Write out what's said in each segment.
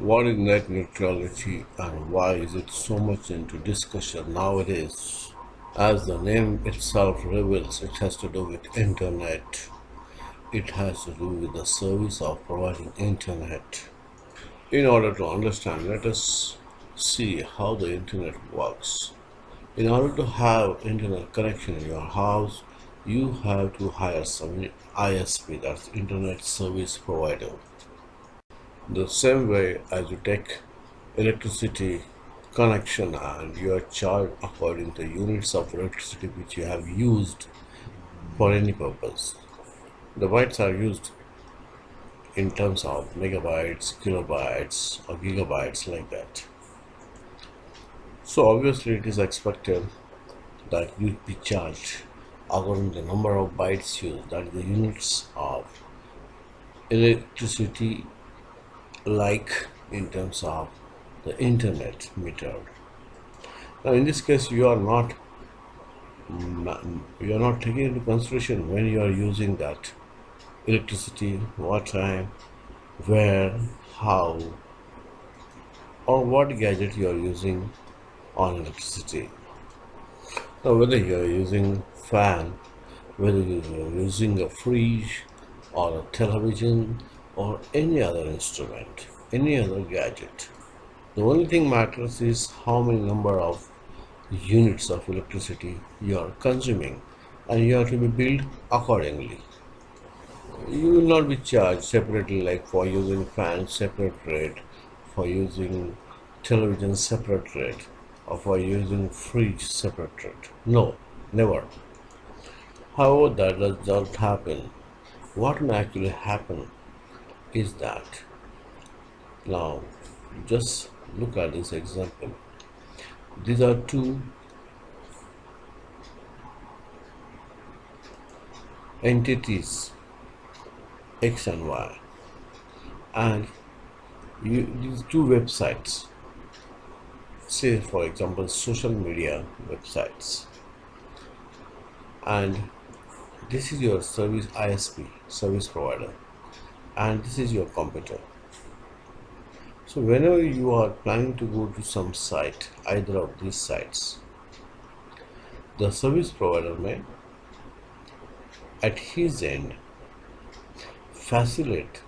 What is net neutrality and why is it so much into discussion nowadays? As the name itself reveals, it has to do with internet. It has to do with the service of providing internet. In order to understand, let us see how the internet works. In order to have internet connection in your house, you have to hire some ISP, that's Internet Service Provider. The same way as you take electricity connection and you are charged according to units of electricity which you have used for any purpose. The bytes are used in terms of megabytes, kilobytes, or gigabytes, like that. So obviously it is expected that you be charged according to the number of bytes used, that is the units of electricity, like in terms of the internet meter. Now in this case you are not taking into consideration when you are using that electricity, what time, where, how, or what gadget you are using on electricity. Now whether you are using fan, whether you are using a fridge or a television or any other instrument, any other gadget, the only thing matters is how many number of units of electricity you are consuming, and you have to be billed accordingly. You will not be charged separately, like for using fan separate rate, for using television separate rate, or for using fridge separate rate. No, never. However, that does not happen. What may actually happen is that, now just look at this example. These are two entities, X and Y, and these two websites, say for example social media websites, and this is your service ISP, service provider, and this is your computer. So whenever you are planning to go to some site, either of these sites, the service provider may at his end facilitate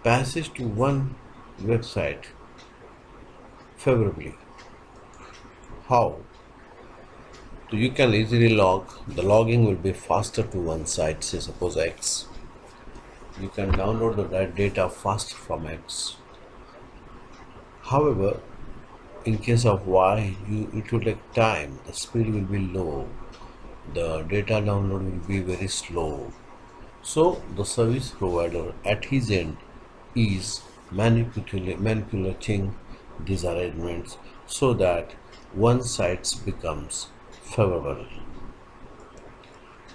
passage to one website favorably. How? So you can easily log. The logging will be faster to one site, say suppose X. You can download the data fast from X. However, in case of Y, it will take time. The speed will be low. The data download will be very slow. So the service provider at his end is manipulating these arrangements so that one site becomes favorable.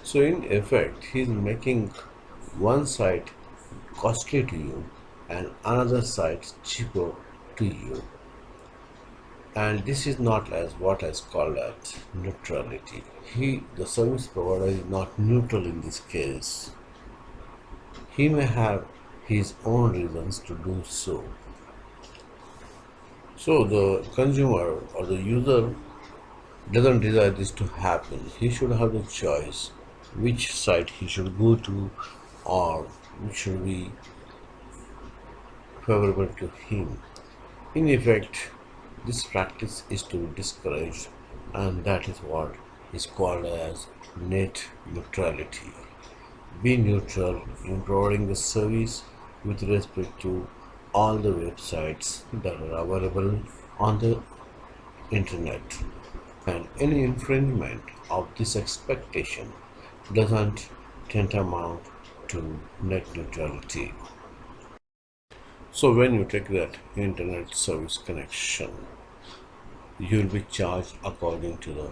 So in effect, he is making one site costly to you and another site cheaper to you. And this is not as what is called as neutrality. The service provider, is not neutral in this case. He may have his own reasons to do so. So the consumer or the user doesn't desire this to happen. He should have the choice which site he should go to, or which should be favorable to him. In effect, this practice is to be discouraged, and that is what is called as net neutrality. Be neutral in providing the service with respect to all the websites that are available on the internet, and any infringement of this expectation doesn't tantamount to net neutrality. So when you take that internet service connection, you will be charged according to the